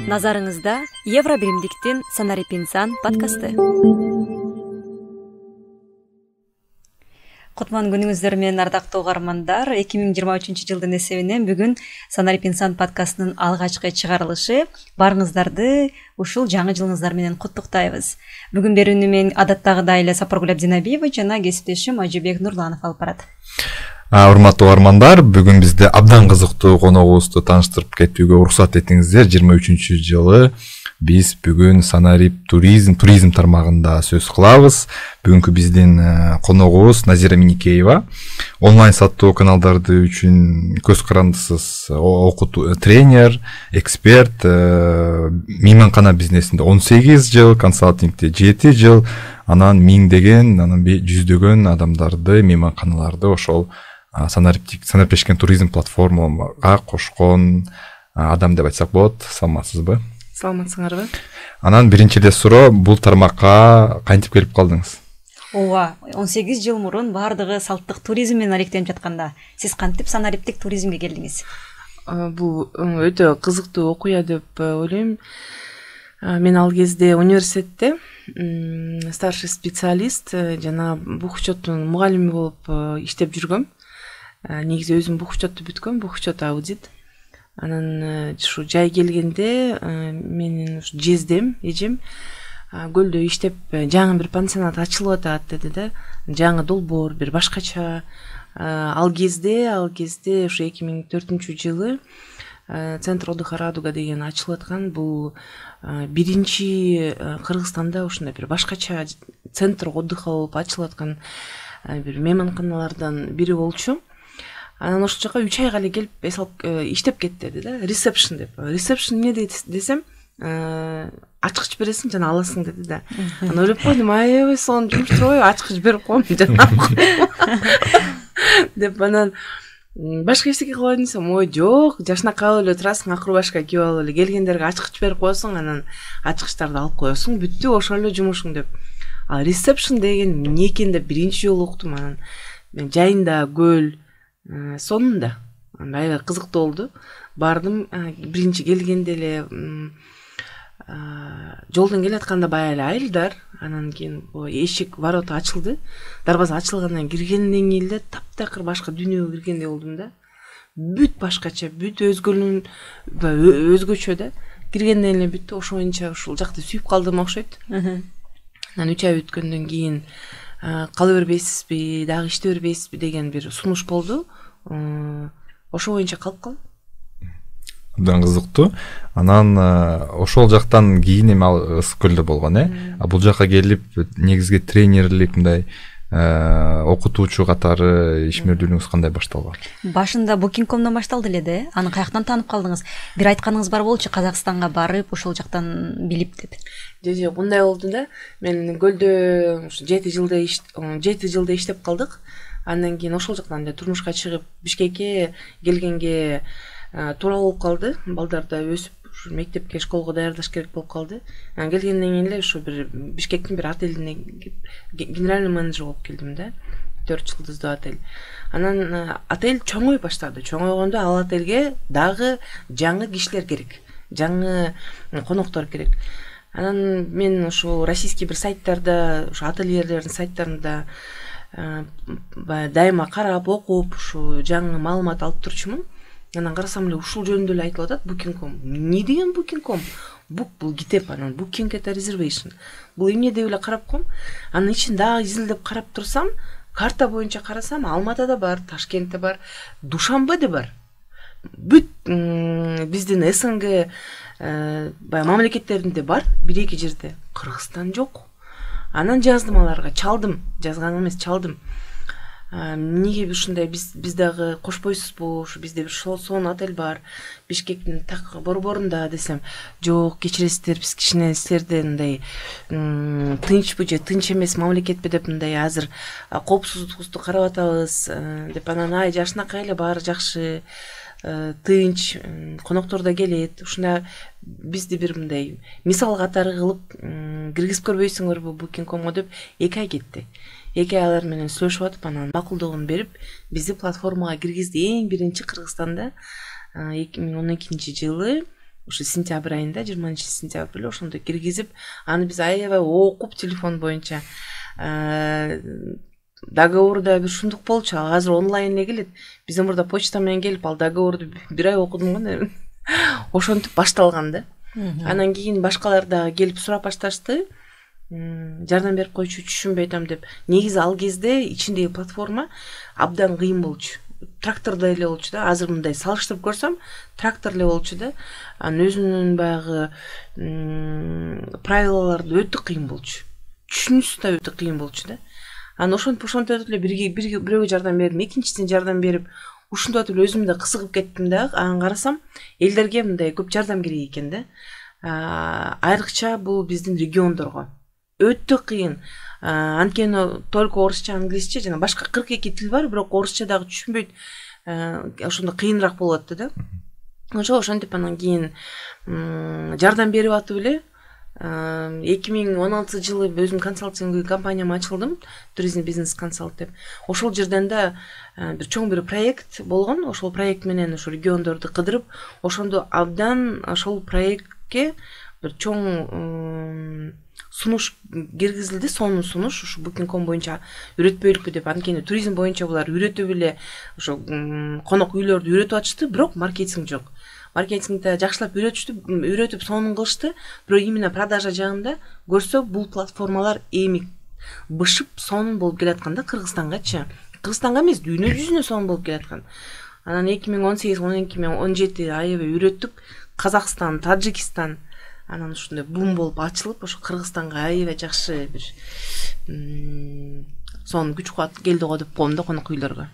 Назарыңызда Евробиримдиктин Санарип инсан подкасты. Кутман күнүңүздөр менен ардактуу угармандар. 2023-жылдын эсебинен бүгүн Санарип инсан подкастынын алгачкы чыгарылышы. Барыңыздарды ушул жаңы жылыңыздар менен куттуктайбыз. Бүгүн берүүнү мен адаттагыдай эле Сапаргүл Абдинабиева жана кесиптешим Ажыбек Нурланов алып барат. Урматтуу угармандар, бүгүн бизде абдан кызыктуу коногубузду тааныштырып кетүүгө уруксат этиңиздер. 23-жылы биз бүгүн Санарип туризм тармагында сөз кылабыз. Бүгүнкү биздин коногубуз Назира Миникеева. Онлайн саттоо каналдарды үчүн көз карандысыз окутуу тренер, эксперт, мейманкана бизнесинде 18 жыл, консалтингде 7 жыл, анан миңдеген, анан жүздөгөн адамдарды, мейманканаларды ошол Санариптешкен туризм платформага кошкон адам деп айтсак болот. Саламатсызбы? Саламатсыңарбы? Анан биринчи эле суроо, бул тармакка кантип келип калдыңыз? Ооба, 18 жыл мурун баардыгы салттык туризм менен алектенип жатканда, сиз кантип санариптик туризмге келдиңиз? Бул өтө кызыктуу окуя деп ойлойм. Мен ал кезде университетте старший специалист жана бухучеттун мугалими болуп иштеп жүргөм. Негизи өзүм бухучетту бүткөм, бухучет аудит. Анан ушу жай келгенде менин ушу жездем, эжем көлдө иштеп жаңы бир пансионат ачылып атат деди да. Жаңы долбоор, бир башкача. Ал кезде ушу 2004-жылы Центр отдыха Радуга деген ачылып аткан. Бул биринчи Кыргызстанда ушундай бир башкача центр отдыха болуп ачылып аткан бир мейманканалардан бири болчу. Анан ошол жака 3 айга эле келип иштеп кет деди да. Ресепшн деп. Ресепшн эмне десем, ачкыч бересиң жана аласың деди да. Анан ойлоп койдум, аябай сонун жумуштур, ачкыч берип коем жана деп анан башка эчтеке кылбайм десем, ой жок, жашнак калып эле турасың, акыр башка кийип алып эле келгендерге ачкыч берип коесуң, анан ачкычтарды алып коесуң, бүттү, ошол эле жумушуң деп. Ал ресепшн деген эмне экен деп биринчи жолу уктум. Анан мен жайында көл сонунда аябай кызыктуу болду. Бардым, биринчи келгенде эле жолдон келатканда баягы эле айылдар, анан кийин эшик ворота ачылды. Дарбаза ачылгандан киргенден кийин эле таптакыр башка дүйнөгө киргендей болдум да. Бүт башкача, бүт өзгөчө да. Киргенден эле бүттү, ошоюнча ушул жакты сүйүп калдым окшойт. Анан 3 ай өткөндөн кийин кала бербейсизби, дагы иштей бербейсизби деген бир сунуш болду. Ошо боюнча калып калдым. Абдан кызыктуу. Анан ошол жактан кийин эми ал ысык көлдө болгон, бул жака келип негизги тренерлик мындай окутуучу катары ишмердүүлүгүңүз кандай башталган? Башында Booking.com'дан башталды эле да. Аны каяктан таанып калдыңыз? Бир айтканыңыз бар болчу, Казакстанга барып, ошол жактан билип деп. Жок, мындай болду да. Мен көлдө 7 жылда иштеп калдык. Андан кийин ошол жактан эле турмушка чыгып, Бишкекке келгенге туура болуп калды. Балдар да өсүп, ушу мектепке, школго даярдаш керек болуп калды. Анан келгенден кийин эле ушу бир Бишкектин бир отелине генеральный менеджер болуп келдим да. 4 жылдыздуу отель. Анан отель чоңой баштады. Чоңойгондо ал отельге дагы жаңы кишилер керек. Жаңы коноктор керек. Анан мен ушу российский бир сайттарда, ушу ательерлердин сайттарында дайыма карап, окуп, ушу жаңы маалымат алып турчумун. Анан карасам эле ушул жөнүндө эле айтылып атат, Booking.com. Эмне деген Booking.com? Book бул китеп, анан Booking это reservation. Бул эмне деп эле карап коем. Анын ичин дагы изилдеп карап турсам, карта боюнча карасам, Алматада бар, Ташкентте бар, Душанбеде бар. Бүт биздин СНГ мамлекеттеринде бар, 1-2 жерде. Кыргызстан жок. Анан жаздым аларга, чалдым, жазган эмес, чалдым. Неге ушундай биз дагы кошпойсузбу? Ушу бизде бир сонун отель бар, Бишкектин так борборунда десем, жок, кечиресиздер, биз кичине силерден мындай тынчпы же тынч эмес мамлекетпи деп мындай азыр коопсуздугубузду карап атабыз деп. Анан жашнакай эле баары жакшы, тынч, коноктор да келет. Ушунда бизди бир мындай мисал катары кылып киргизип көрбөйсүңөрбү Booking.com'го деп 2 ай кетти. 2 айлар менен сүйлөшүп атып, анан макулдугун берип, бизди платформага киргизди. Эң биринчи Кыргызстанда 2012 жылы ушу сентябрь айында 20 сентябрь эле ошондо киргизип, аны биз аябай окуп телефон боюнча договорда бир ушундук болчу. Азыр онлайн эле келет. Биздин мурда почта менен келип, ал договорду бир ай окудум го, наверное. Ошентип башталган да. Анан кийин башкалар да келип сурап башташты. Жардам берип койчу, түшүнбөй атам деп. Негизи ал кезде ичиндеги платформа абдан кыйын болчу. Трактордой эле болчу да. Азыр мындай салыштырып көрсөм, трактор эле болчу да. Анын өзүнүн баягы правилалары өтө кыйын болчу. Түшүнүшү да өтө кыйын болчу да. Анан ошентип эле бирөөгө жардам берип, экинчисине жардам берип, ушундай эле өзүм да кызыгып кеттим да. Анан карасам, элдерге мындай көп жардам керек экен да. Айрыкча бул биздин региондорго өтө кыйын. Анткени только орусча, англисче жана башка 42 тил бар, бирок орусча дагы түшүнбөйт. Ошондо кыйыныраак болот да. Ошентип анан кийин жардам берип атып эле 2016 жылы өзүм консалтинг компаниям ачылдым, туризм бизнес консалт деп. Ошол жерден да бир чоң бир проект болгон. Ошол проект менен ошо региондорду кыдырып, ошондо абдан ошол проектке бир чоң сунуш киргизилди, сонун сунуш, ушу Booking.com боюнча үйрөтпөйлүкпү деп. Анткени туризм боюнча булар үйрөтүп эле ошо конок үйлөрдү үйрөтүп атышты, бирок маркетинг жок. Маркетингде жакшылап үйрөтүп сонун кылышты, бирок именно продажа жагында көрсө бул платформалар эми бышып сонун болуп келаткан да Кыргызстангачы. Кыргызстанга эмес, дүйнө жүзүнө сонун болуп келаткан. Анан 2018-2017 аябай үйрөттүк. Казакстан, Таджикистан анан ушундай бум болуп ачылып, ошо Кыргызстанга аябай жакшы бир сонун күч кубат келди го деп коем да конок үйлөргө.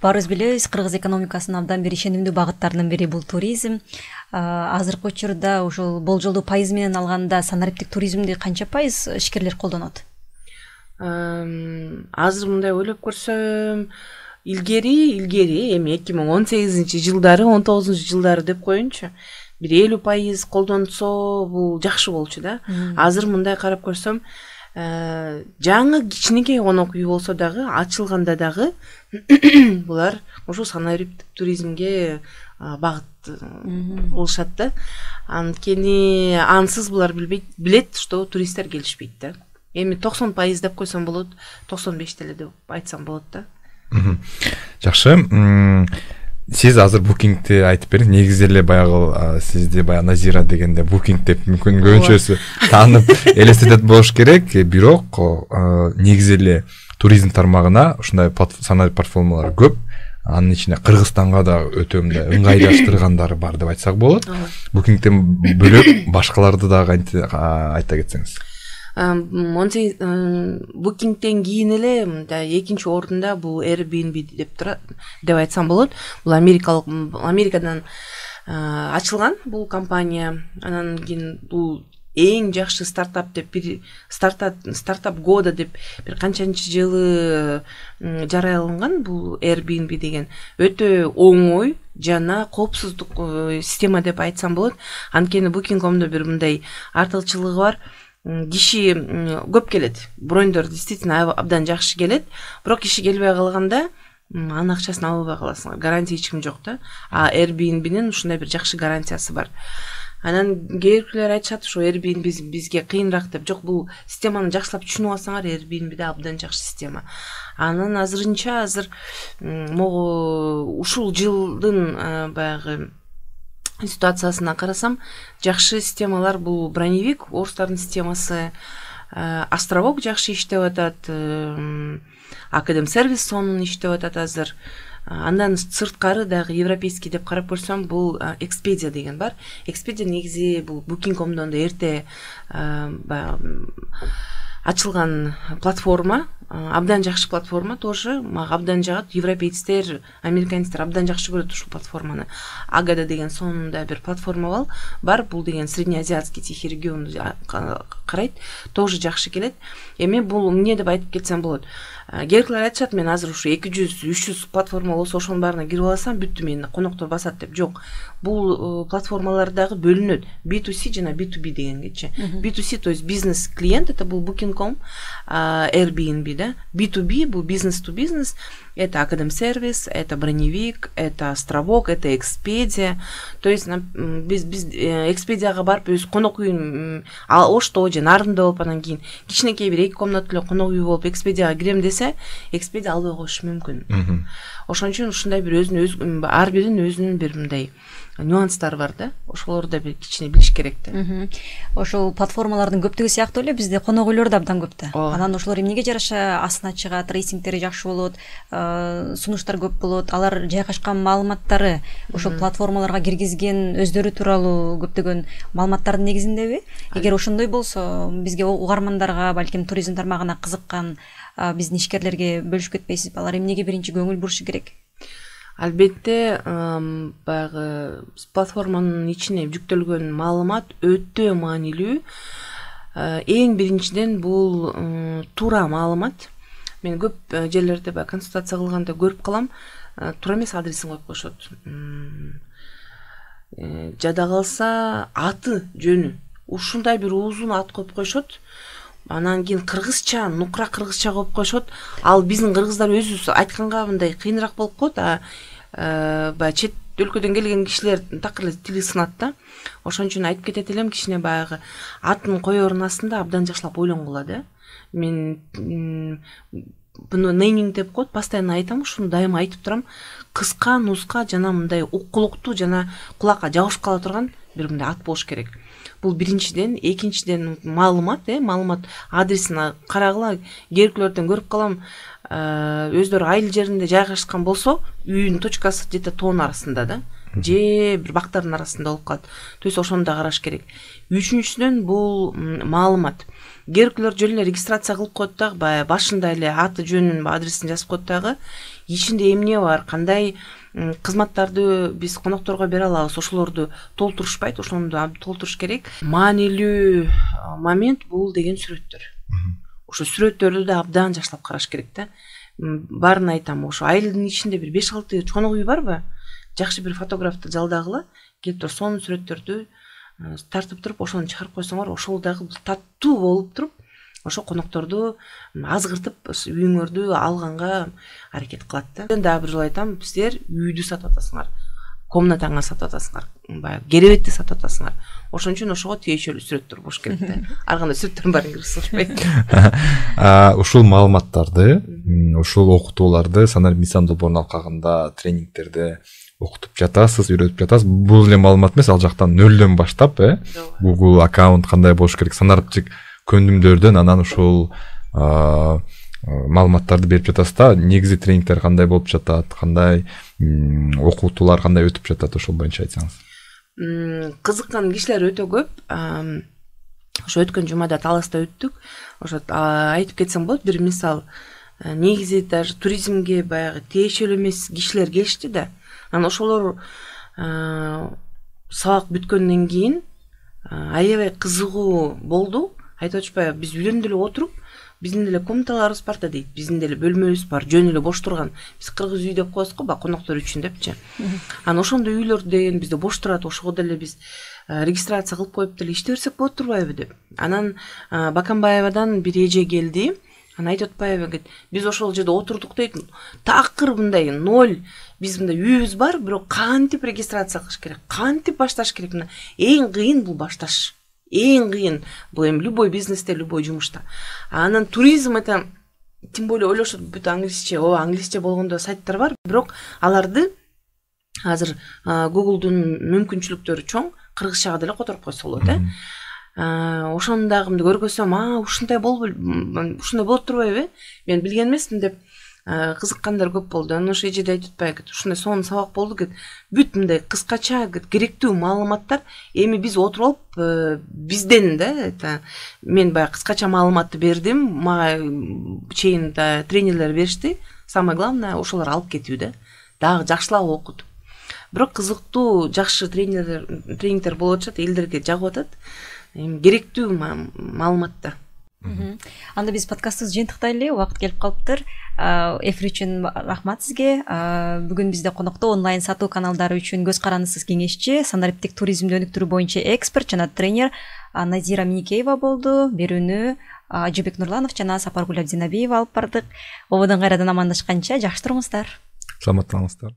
Баарыбыз билебиз, кыргыз экономикасынын абдан бир ишенимдүү багыттарынын бири бул туризм. Азыркы учурда ушул болжолдуу пайыз менен алганда санариптик туризмди канча пайыз ишкерлер колдонот? Азыр мындай ойлоп көрсөм, илгери эми 2018 жылдары, 19 жылдары деп коеюнчу. Бир 50% колдонсо бул жакшы болчу да. Азыр мындай карап көрсөм, жаңы кичинекей конок үй болсо дагы, ачылганда дагы булар ошо санариптик туризмге багыт кылышат да. Анткени ансыз булар билет, что туристтер келишпейт да. Эми 90% деп койсом болот, 95 деле деп айтсам болот да. Жакшы. Сиз азыр Booking'ти айтып бериңиз. Негизи эле баягы сизди баягы Назира дегенде Booking деп мүмкүн көбүнчөсү таанып элестетет болуш керек, бирок негизи эле туризм тармагына ушундай санарип платформалар көп. Анын ичинде Кыргызстанга да өтө ыңгайлаштыргандары бар деп айтсак болот. Booking'тен бөлөк башкаларды дагы айта кетсеңиз. Booking'тен кийин эле экинчи орунда бул Airbnb деп айтсам болот. Бул Америкадан ачылган бул компания. Анан кийин бул эң жакшы стартап деп бир стартап года деп бир канчанчы жылы жарыяланган бул Airbnb деген. Өтө оңой жана коопсуздук система деп айтсам болот. Анткени Booking.com'до бир мындай артыкчылыгы бар. Киши көп келет. Брондор действительно абдан жакшы келет. Бирок киши келбей калганда анын акчасын албай каласың. Гарантия эч ким жок да. Airbnb'нин ушундай бир жакшы гарантиясы бар. Анан кээбиркилер айтышат, ошо Airbnb бизге кыйыныраак деп. Жок, бул системаны жакшылап түшүнүп алсаңар, Airbnb'де абдан жакшы система. Анан азыр могу ушул жылдын баягы ситуациясына карасам, жакшы системалар бул броневик, орустардын системасы, Островок жакшы иштеп атат, Академ сервис сонун иштеп атат азыр. Андан сырткары дагы европейский деп карап көрсөм, бул Expedia деген бар. Expedia негизи бул Booking.com'дон да эрте ачылган платформа, абдан жакшы платформа тоже, мага абдан жагат. Европейцтер, американецтер абдан жакшы көрөт ушул платформаны. Агада деген сонунда бир платформа бар, бул деген среднеазиатский тихий регион карайт, тоже жакшы келет. Эми бул эмне деп айтып кетсем болот. Кээбиркилер айтышат, мен азыр ушу 200-300 платформа болсо ошонун баарына кирип алсам, бүттү, мени коноктор басат деп. Жок. Бул платформалар дагы бөлүнөт. B2C жана B2B дегенгечи. B2C, то есть бизнес клиент, это бул Booking.com, Airbnb да. B2B, бул бизнес to бизнес, это Академсервис, это Броневик, это Островок, это Экспедия. То есть биз Экспедияга барып өз конок үйүн Ошто же Нарында болуп анан кийин кичинекей бир 2 комнаталуу конок үй болуп Экспедияга кирем десе, Экспедия албай коюшу мүмкүн. Ошон үчүн ушундай бир өзүнүн ар биринин өзүнүн бир мындай нюанстары бар да. Ошолорду бир кичине билиш керек да. Ошол платформалардын көптүгү сыяктуу эле бизде конок үйлөр да абдан көп да. Анан ошолор эмнеге жараша астына чыгат, рейтингтери жакшы болот, сунуштар көп болот. Алар жайгашкан маалыматтары ошол платформаларга киргизген өздөрү тууралуу көптөгөн маалыматтардын негизиндеби? Эгер ошондой болсо, бизге угармандарга, балким туризм тармагына кызыккан биздин ишкерлерге бөлүшүп кетпейсизби? Алар эмнеге биринчи көңүл бурушу керек? Албетте, баягы платформанын ичине жүктөлгөн маалымат өтө маанилүү. Эң биринчиден бул туура маалымат. Мен көп жерлерде консультация кылганда көрүп калам, туура эмес адресин коюп коюшот. Жада калса аты жөнү ушундай бир узун ат коюп коюшот. Анан кийин кыргызча, нукра кыргызча коюп коюшот. Ал биздин кыргыздар өзүбүз айтканга мындай кыйыныраак болуп коет. Баягы чет өлкөдөн келген кишилер такыр эле тили сынат да. Ошон үчүн айтып кетет элем, кичине баягы атын коердун астында абдан жакшылап ойлонгула да. Мен буну нейминг деп коет, постоянно айтам, ушуну дайыма айтып турам. Кыска, нуска жана мындай уккулуктуу жана кулакка жабышып кала турган бир мындай ат болуш керек. Бул биринчиден, экинчиден маалымат, маалымат адресин карагыла, керектүүлөрдөн көрүп калам. Өздөрү айыл жеринде жайгашкан болсо, үйүнүн точкасы где-то тоонун арасында да, же бир бактардын арасында болуп калат. То есть ошону да караш керек. Үчүнчүсүнөн бул маалымат. Керектүүлөр жөн эле регистрация кылып коет дагы, баягы башында эле аты жөнүн, адресин жазып коет дагы. Ичинде эмне бар, кандай кызматтарды биз конокторго бере алабыз, ошолорду толтурушпайт, ошону толтуруш керек. Маанилүү момент бул деген сүрөттөр. Ошо сүрөттөрдү да абдан жакшылап караш керек да. Барын айтам, ошо айылдын ичинде бир 5-6 конок үй барбы? Жакшы бир фотографты жалдагыла, келип туруп сонун сүрөттөрдү тартып туруп, ошону чыгарып койсоңор, ошол дагы таттуу болуп туруп, ошо конокторду азгыртып, үйүңөрдү алганга аракет кылат да. Мен дагы бир жолу айтам, силер үйдү сатып атасыңар, комнатаңа сатып атасыңар, баягы керебетти сатып атасыңар. Ошон үчүн ошого тиешелүү сүрөттөр болуш керек да. Ар кандай сүрөттөрдүн баарын кыргызышпайт. Ушул маалыматтарды, ушул окутууларды Санарип Мыйзам долбоорунун алкагында тренингтерде окутуп жатасыз, үйрөтүп жатасыз. Бул эле маалымат эмес, ал жактан нөлдөн баштап, Google аккаунт кандай болуш керек, санариптик көндүмдөрдөн анан ушул маалыматтарды берип жатасыз да. Негизи тренингтер кандай болуп жатат, кандай окутуулар кандай өтүп жатат, ошол боюнча айтсаңыз. Кызыккан кишилер өтө көп. Ошо өткөн жумада Таласта өттүк. Ошо айтып кетсем болот, бир мисал. Негизи даже туризмге баягы тиешелүү эмес кишилер келишти да. Анан ошолор сабак бүткөндөн кийин аябай кызыгуу болду. Айтып атышпайбы, биз үйлөндү эле отуруп, биздин деле комнаталарыбыз бар да дейт, биздин деле бөлмөбүз бар, жөн эле бош турган. Биз кыргыз үй деп коебуз го, коноктор үчүн депчи. Анан ошондой үйлөр деген бизде бош турат, ошого деле биз регистрация кылып коюп деле иште берсек болот турбайбы деп. Анан Баканбаевадан бир эже келди. Анан айтып атпайбы, биз ошол жерде отурдук дейт. Такыр мындай 0, биз мындай үйүбүз бар, бирок кантип регистрация кылыш керек, кантип башташ керек. Эң кыйын бул башташ. Эң кыйын бул эми любой бизнесте, любой жумушта. Анан туризм это тем более ойлошот, бүт англисче, англисче болгондо сайттар бар, бирок аларды азыр Google'дун мүмкүнчүлүктөрү чоң, кыргызчага деле которуп койсо болот, ошону дагы көргөзсөм, ушундай болот турбайбы? Мен билген эмесмин деп кызыккандар көп болду. Анан ошо эже айтып атпайбы, ушундай сонун сабак болду гэт. Бүт мындай кыскача керектүү маалыматтар эми биз отуруп алып бизден да, мен баягы кыскача маалыматты бердим, мага чейин да тренерлер беришти. Самое главное ошолор алып кетүү да. Дагы жакшылап окутуп. Бирок кызыктуу, жакшы тренингтер болуп атышат, элдерге жагып атат. Керектүү маалыматта. Анда биз подкастыбызды жыйынтыктайлы, убакыт келип калыптыр. Эфир үчүн рахмат сизге. Бүгүн бизде конокто онлайн сатуу каналдары үчүн көз карандысыз кеңешчи, санариптик туризмди өнүктүрүү боюнча эксперт жана тренер Назира Миникеева болду. Берүүнү Ажыбек Нурланов жана Сапаргүл Абдинабиева алып бардык. Ободон кайрадан амандашканча жакшы туруңуздар. Саламаттаныңыздар.